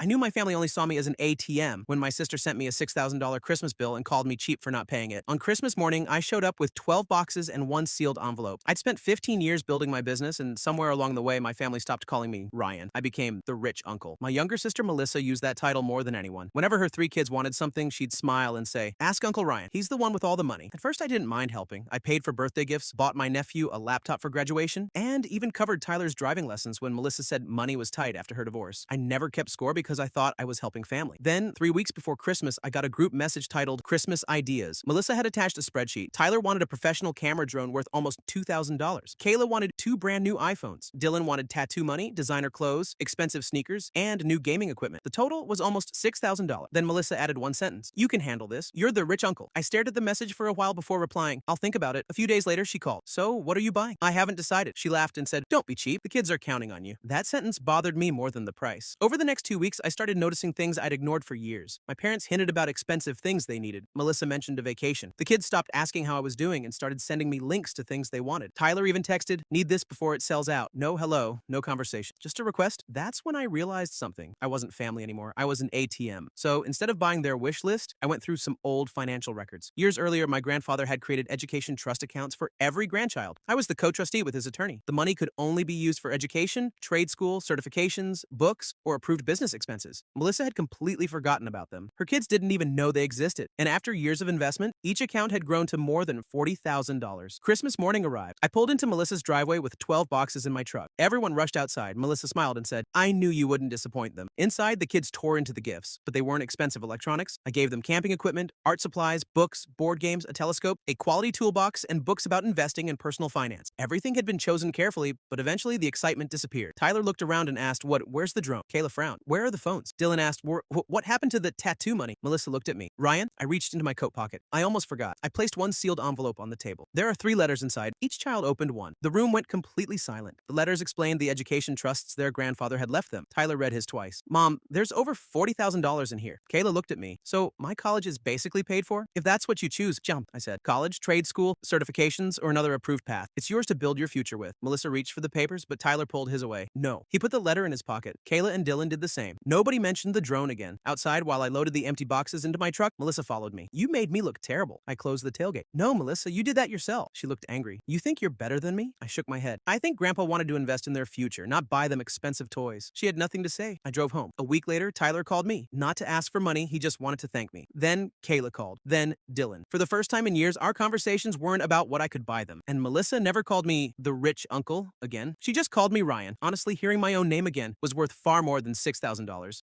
I knew my family only saw me as an ATM when my sister sent me a $6,000 Christmas bill and called me cheap for not paying it. On Christmas morning, I showed up with 12 boxes and one sealed envelope. I'd spent 15 years building my business, and somewhere along the way, my family stopped calling me Ryan. I became the rich uncle. My younger sister, Melissa, used that title more than anyone. Whenever her three kids wanted something, she'd smile and say, "Ask Uncle Ryan. He's the one with all the money." At first, I didn't mind helping. I paid for birthday gifts, bought my nephew a laptop for graduation, and even covered Tyler's driving lessons when Melissa said money was tight after her divorce. I never kept score because I thought I was helping family. Then, 3 weeks before Christmas, I got a group message titled Christmas Ideas. Melissa had attached a spreadsheet. Tyler wanted a professional camera drone worth almost $2,000. Kayla wanted 2 brand new iPhones. Dylan wanted tattoo money, designer clothes, expensive sneakers, and new gaming equipment. The total was almost $6,000. Then Melissa added one sentence: "You can handle this. You're the rich uncle." I stared at the message for a while before replying, "I'll think about it." A few days later, she called. "So, what are you buying?" "I haven't decided." She laughed and said, "Don't be cheap. The kids are counting on you." That sentence bothered me more than the price. Over the next 2 weeks, I started noticing things I'd ignored for years. My parents hinted about expensive things they needed. Melissa mentioned a vacation. The kids stopped asking how I was doing and started sending me links to things they wanted. Tyler even texted, "Need this before it sells out." No hello, no conversation. Just a request. That's when I realized something. I wasn't family anymore. I was an ATM. So instead of buying their wish list, I went through some old financial records. Years earlier, my grandfather had created education trust accounts for every grandchild. I was the co-trustee with his attorney. The money could only be used for education, trade school, certifications, books, or approved business expenses. Melissa had completely forgotten about them. Her kids didn't even know they existed. And after years of investment, each account had grown to more than $40,000. Christmas morning arrived. I pulled into Melissa's driveway with 12 boxes in my truck. Everyone rushed outside. Melissa smiled and said, "I knew you wouldn't disappoint them." Inside, the kids tore into the gifts, but they weren't expensive electronics. I gave them camping equipment, art supplies, books, board games, a telescope, a quality toolbox, and books about investing and personal finance. Everything had been chosen carefully, but eventually the excitement disappeared. Tyler looked around and asked, "Where's the drone?" Kayla frowned. "Where are the phones?" Dylan asked, "What happened to the tattoo money?" Melissa looked at me. "Ryan," I reached into my coat pocket. I almost forgot. I placed one sealed envelope on the table. There are 3 letters inside. Each child opened one. The room went completely silent. The letters explained the education trusts their grandfather had left them. Tyler read his twice. "Mom, there's over $40,000 in here." Kayla looked at me. "So my college is basically paid for?" "If that's what you choose, jump," I said. "College, trade school, certifications, or another approved path. It's yours to build your future with." Melissa reached for the papers, but Tyler pulled his away. "No." He put the letter in his pocket. Kayla and Dylan did the same. Nobody mentioned the drone again. Outside, while I loaded the empty boxes into my truck, Melissa followed me. "You made me look terrible." I closed the tailgate. "No, Melissa, you did that yourself." She looked angry. "You think you're better than me?" I shook my head. "I think Grandpa wanted to invest in their future, not buy them expensive toys." She had nothing to say. I drove home. A week later, Tyler called me. Not to ask for money, he just wanted to thank me. Then Kayla called. Then Dylan. For the first time in years, our conversations weren't about what I could buy them. And Melissa never called me the rich uncle again. She just called me Ryan. Honestly, hearing my own name again was worth far more than $6,000.